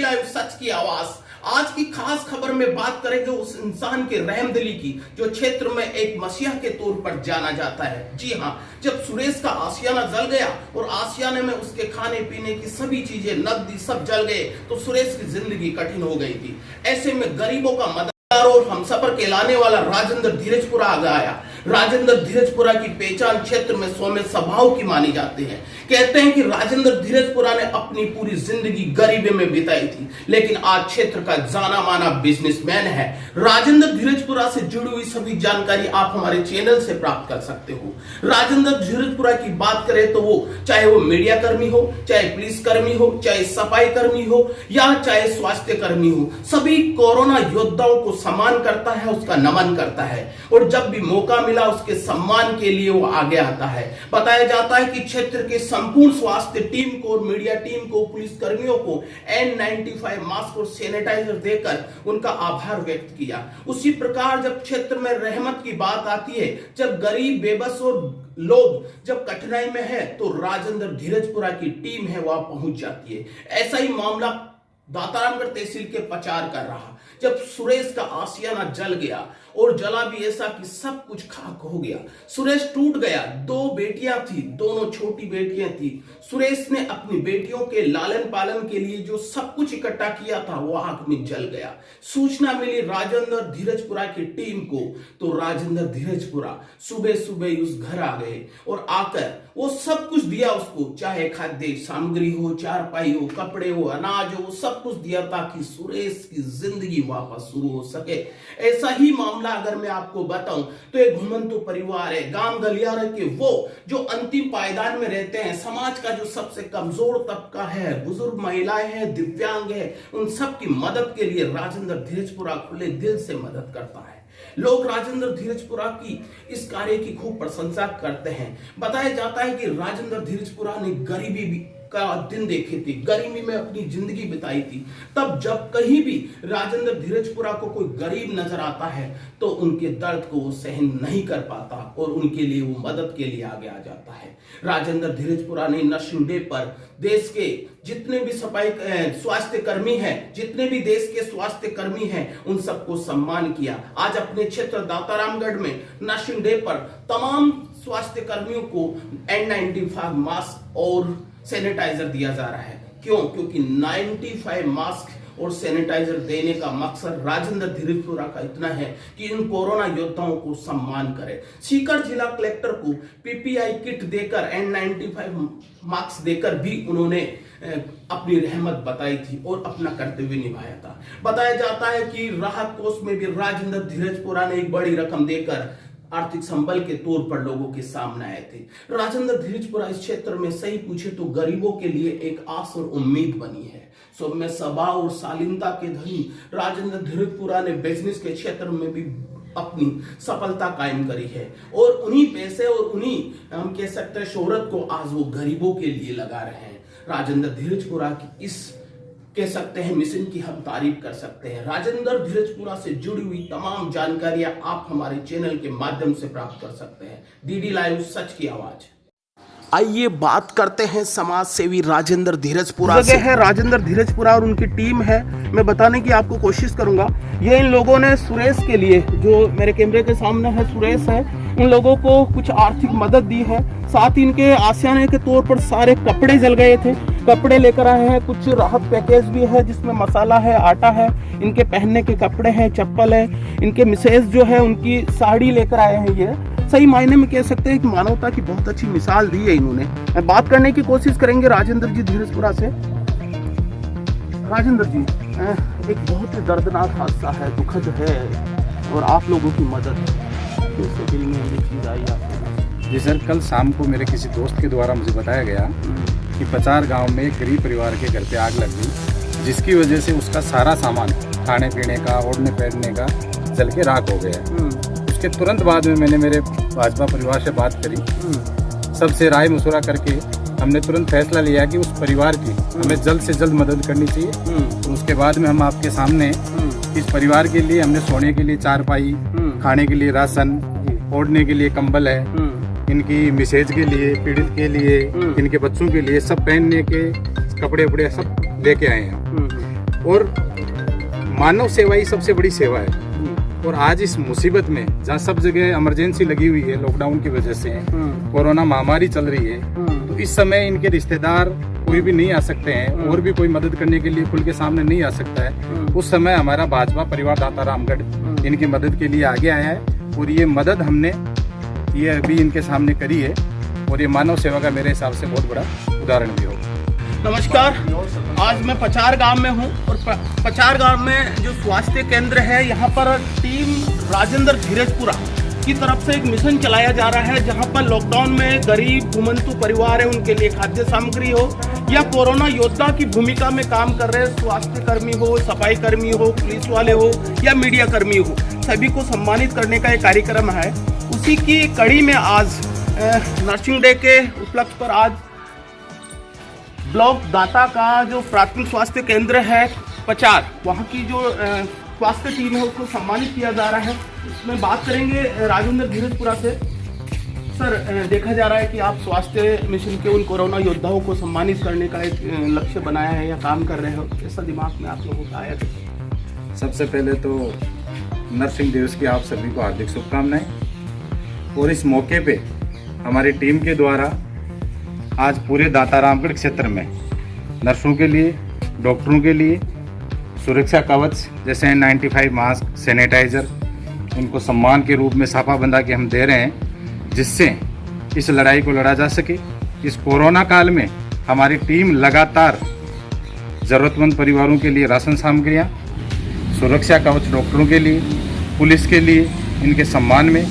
Live सच की आवाज। आज की खास खबर में बात करेंगे उस इंसान के रहमदिली की जो क्षेत्र में एक मसीहा के तौर पर जाना जाता है। जी हाँ, जब सुरेश का आशियाना जल गया और आशियाने में उसके खाने पीने की सभी चीजें, नकदी सब जल गए तो सुरेश की जिंदगी कठिन हो गई थी। ऐसे में गरीबों का मददगार और हमसफर कहलाने वाला राजेंद्र धीरजपुरा आ गया। राजेंद्र धीरजपुरा की पहचान क्षेत्र में सौम्य स्वभाव की मानी जाती है। कहते हैं कि राजेंद्र धीरजपुरा ने अपनी पूरी जिंदगी गरीबी में बिताई थी, लेकिन आज क्षेत्र का जाना माना बिजनेसमैन है। राजेंद्र धीरजपुरा से जुड़ी हुई सभी जानकारी आप हमारे चैनल से प्राप्त कर सकते हो। राजेंद्र धीरजपुरा की बात करें तो वो चाहे वो मीडिया कर्मी हो, चाहे पुलिस कर्मी हो, चाहे सफाई कर्मी हो या चाहे स्वास्थ्य कर्मी हो, सभी कोरोना योद्धाओं को सम्मान करता है, उसका नमन करता है और जब भी मौका मिला उसके सम्मान के लिए वो आगे आता है। बताया जाता है कि क्षेत्र के संपूर्ण स्वास्थ्य टीम को और मीडिया टीम को, पुलिस कर्मियों को N95 मास्क और सैनिटाइजर देकर उनका आभार व्यक्त किया। उसी प्रकार जब क्षेत्र में रहमत की बात आती है, जब गरीब बेबस और लोग जब कठिनाई में है तो राजेंद्र धीरजपुरा की टीम है वहां पहुंच जाती है। ऐसा ही मामला दातारामगढ़ तहसील के पचार कर रहा। जब सुरेश का आशियाना जल गया और जला भी ऐसा कि सब कुछ खाक हो गया। सुरेश टूट गया। 2 बेटियां थी, दोनों छोटी बेटियां थी। सुरेश ने अपनी बेटियों के लालन पालन के लिए जो सब कुछ इकट्ठा किया था वो आग में जल गया। सूचना मिली राजेंद्र धीरजपुरा की टीम को तो राजेंद्र धीरजपुरा सुबह सुबह उस घर आ गए और आकर वो सब कुछ दिया उसको, चाहे खाद्य सामग्री हो, चारपाई हो, कपड़े हो, अनाज हो, सब कुछ दिया ताकि सुरेश की जिंदगी वापस शुरू हो सके। ऐसा ही मामला अगर मैं आपको बताऊं तो एक घुमंतु परिवार है, गांव गलियारे के वो जो अंतिम पायदान में रहते हैं, समाज का जो सबसे कमजोर तबका है, बुजुर्ग महिलाएं हैं, दिव्यांग है, उन सब की मदद के लिए राजेंद्र धीरजपुरा खुले दिल से मदद करता है। लोग राजेंद्र धीरजपुरा की इस कार्य की खूब प्रशंसा करते हैं। बताया जाता है कि राजेंद्र धीरजपुरा ने गरीबी का दिन देखे थे, गरीबी में अपनी जिंदगी बिताई थी। तब जब कहीं भी राजेंद्र धीरजपुरा को कोई गरीब नजर आता है तो उनके दर्द को वो सहन नहीं कर पाता और उनके लिए वो मदद के लिए आगे आ जाता है। राजेंद्र धीरजपुरा ने नर्सिंग डे पर देश के जितने भी स्वास्थ्य कर्मी हैं, जितने भी देश के स्वास्थ्य कर्मी हैं, उन सबको सम्मान किया। आज अपने क्षेत्र दातारामगढ़ में नर्सिंग डे पर तमाम स्वास्थ्य कर्मियों को N95 मास्क और सैनिटाइजर दिया जा रहा है। क्यों? क्योंकि 95 मास्क और सैनिटाइजर देने का मकसद राजेंद्र धीरजपुरा का इतना है कि इन कोरोना योद्धाओं को सम्मान करे। सीकर जिला कलेक्टर को PPI किट देकर N95 मास्क देकर भी उन्होंने अपनी रहमत बताई थी और अपना कर्तव्य निभाया था। बताया जाता है कि राहत कोष में भी राजेंद्र धीरजपुरा ने एक बड़ी रकम देकर आर्थिक संबल के तौर पर लोगों के सामने आए थे। राजेंद्र धीरजपुरा इस क्षेत्र में सही पूछे तो गरीबों के लिए एक आस और उम्मीद बनी है। सौम्य स्वभाव और शालीनता के धनी राजेंद्र धीरजपुरा ने बिजनेस के क्षेत्र में भी अपनी सफलता कायम करी है और उन्हीं पैसे और उन्हीं हम कह सकते हैं शोहरत को आज वो गरीबों के लिए लगा रहे हैं। राजेंद्र धीरजपुरा की इस कह सकते हैं मिशन की हम तारीफ कर सकते हैं। राजेंद्र धीरजपुरा से जुड़ी हुई तमाम जानकारियां आप हमारे चैनल के माध्यम से प्राप्त कर सकते हैं। DD लाइव सच की आवाज। आइए बात करते हैं समाज सेवी राजेंद्र धीरजपुरा से। है राजेंद्र धीरजपुरा और उनकी टीम है, मैं बताने की आपको कोशिश करूंगा। ये इन लोगों ने सुरेश के लिए, जो मेरे कैमरे के सामने है सुरेश है, इन लोगों को कुछ आर्थिक मदद दी है। साथ ही इनके आशियाने के तौर पर सारे कपड़े जल गए थे, कपड़े लेकर आए हैं। कुछ राहत पैकेज भी है जिसमें मसाला है, आटा है, इनके पहनने के कपड़े हैं, चप्पल है। इनके मिसेज जो है उनकी साड़ी लेकर आए हैं। ये सही मायने में कह सकते हैं कि मानवता की बहुत अच्छी मिसाल दी है इन्होंने। बात करने की कोशिश करेंगे राजेंद्र जी धीरजपुरा से। राजेंद्र जी, एक बहुत ही दर्दनाक हादसा है, दुखद है और आप लोगों की मदद दिल में ये चीज आई आपको? जी सर, कल शाम को मेरे किसी दोस्त के द्वारा मुझे बताया गया कि पचार गांव में एक गरीब परिवार के घर पे आग लग गई, जिसकी वजह से उसका सारा सामान खाने पीने का, ओढ़ने पहनने का जल के राख हो गया। उसके तुरंत बाद में मैंने मेरे भाजपा परिवार से बात करी, सबसे राय मशुरा करके हमने तुरंत फैसला लिया कि उस परिवार की हमें जल्द से जल्द मदद करनी चाहिए। तो उसके बाद में हम आपके सामने इस परिवार के लिए हमने सोने के लिए चारपाई, खाने के लिए राशन, ओढ़ने के लिए कंबल है, इनकी मिसेज के लिए, पीड़ित के लिए, इनके बच्चों के लिए सब पहनने के कपड़े उपड़े सब लेके आए हैं। और मानव सेवा ही सबसे बड़ी सेवा है। और आज इस मुसीबत में जहाँ सब जगह इमरजेंसी लगी हुई है लॉकडाउन की वजह से, कोरोना महामारी चल रही है, तो इस समय इनके रिश्तेदार कोई भी नहीं आ सकते हैं और भी कोई मदद करने के लिए खुल के सामने नहीं आ सकता है। उस समय हमारा भाजपा परिवार दाता रामगढ़ इनकी मदद के लिए आगे आया है और ये मदद हमने ये अभी इनके सामने करी है और ये मानव सेवा का मेरे हिसाब से बहुत बड़ा उदाहरण भी होगा। नमस्कार, आज मैं पचार गांव में हूं और पचार गांव में जो स्वास्थ्य केंद्र है यहाँ पर टीम राजेंद्र धीरजपुरा की तरफ से एक मिशन चलाया जा रहा है, जहां पर लॉकडाउन में गरीब घुमंतु परिवार है उनके लिए खाद्य सामग्री हो या कोरोना योद्धा की भूमिका में काम कर रहे स्वास्थ्य कर्मी हो, सफाई कर्मी हो, पुलिस वाले हो या मीडिया कर्मी हो, सभी को सम्मानित करने का एक कार्यक्रम है। उसी की कड़ी में आज नर्सिंग डे के उपलक्ष्य पर आज ब्लॉक दाता का जो प्राथमिक स्वास्थ्य केंद्र है पचार, वहाँ की जो स्वास्थ्य टीम है उसको सम्मानित किया जा रहा है। इसमें बात करेंगे राजेंद्र धीरजपुरा से। सर, देखा जा रहा है कि आप स्वास्थ्य मिशन के उन कोरोना योद्धाओं को सम्मानित करने का एक लक्ष्य बनाया है या काम कर रहे हो, ऐसा दिमाग में आप लोगों का आया? सबसे पहले तो नर्सिंग दिवस की आप सभी को हार्दिक शुभकामनाएं। और इस मौके पे हमारी टीम के द्वारा आज पूरे दाता रामगढ़ क्षेत्र में नर्सों के लिए, डॉक्टरों के लिए सुरक्षा कवच जैसे N95 मास्क, सैनिटाइज़र, उनको सम्मान के रूप में साफा बंधा के हम दे रहे हैं, जिससे इस लड़ाई को लड़ा जा सके। इस कोरोना काल में हमारी टीम लगातार ज़रूरतमंद परिवारों के लिए राशन सामग्रियाँ, सुरक्षा कवच डॉक्टरों के लिए, पुलिस के लिए, इनके सम्मान में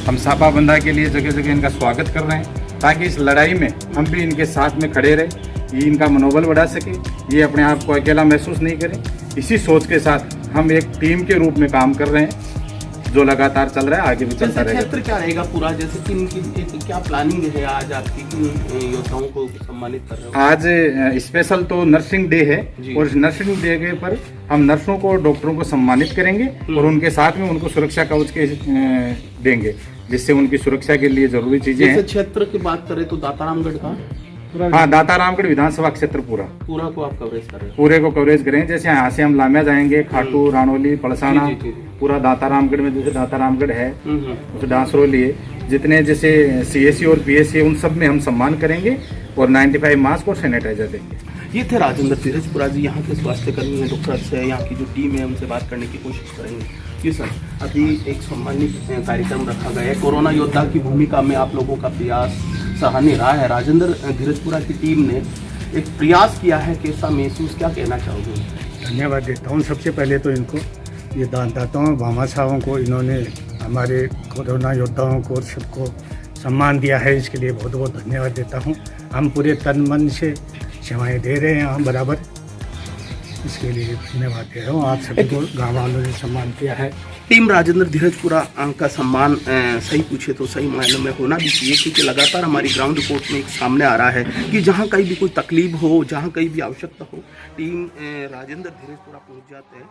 हम साफा बंधा के लिए जगह जगह इनका स्वागत कर रहे हैं, ताकि इस लड़ाई में हम भी इनके साथ में खड़े रहे, ये इनका मनोबल बढ़ा सके, ये अपने आप को अकेला महसूस नहीं करें। इसी सोच के साथ हम एक टीम के रूप में काम कर रहे हैं, जो लगातार चल रहा है, आगे भी चलता रहेगा। क्षेत्र क्या रहेगा पूरा, जैसे कि इनकी क्या प्लानिंग है आज आपकी, किन योद्धाओं को सम्मानित कर रहे हो? आज स्पेशल तो नर्सिंग डे है और नर्सिंग डे के पर हम नर्सों को, डॉक्टरों को सम्मानित करेंगे और उनके साथ में उनको सुरक्षा कवच के देंगे, जिससे उनकी सुरक्षा के लिए जरूरी चीजें हैं। क्षेत्र की बात करें तो दाता रामगढ़ का, हाँ, दाता रामगढ़ विधानसभा क्षेत्र पूरा को आप कवरेज कर रहे हैं? पूरे को कवरेज करें। जैसे यहाँ से हम लामिया जाएंगे, खाटू, रानोली, पड़साना, पूरा दाता रामगढ़ में जैसे दाता रामगढ़ है, उसे डांसरोली है, जितने जैसे CSC और PSC उन सब में हम सम्मान करेंगे और 95 मास्क और सैनिटाइजर देंगे। ये थे राजेंद्र धीरजपुरा जी, यहाँ के स्वास्थ्य कर्मी हैं, डॉक्टर से यहाँ की जो टीम है उनसे बात करने की कोशिश करेंगे। जी सर, अभी एक सम्मानित कार्यक्रम रखा गया है, कोरोना योद्धा की भूमिका में आप लोगों का प्रयास सराहनीय रहा है। राजेंद्र धीरजपुरा की टीम ने एक प्रयास किया है, कैसा महसूस, क्या कहना चाहोगे? धन्यवाद देता हूँ। सबसे पहले तो इनको, ये दाताओं, भामा साहबों को, इन्होंने हमारे कोरोना योद्धाओं को सबको सम्मान दिया है, इसके लिए बहुत बहुत धन्यवाद देता हूँ। हम पूरे तन मन से सेवाएं दे रहे हैं हम बराबर, इसके लिए धन्यवाद दे रहा हूँ। आप सभी को गाँव वालों ने सम्मान किया है। टीम राजेंद्र धीरजपुरा का सम्मान सही पूछे तो सही मायनों में होना भी चाहिए, क्योंकि लगातार हमारी ग्राउंड रिपोर्ट में एक सामने आ रहा है कि जहाँ कहीं भी कोई तकलीफ हो, जहाँ कहीं भी आवश्यकता हो, टीम राजेंद्र धीरजपुरा पहुँच जाते हैं।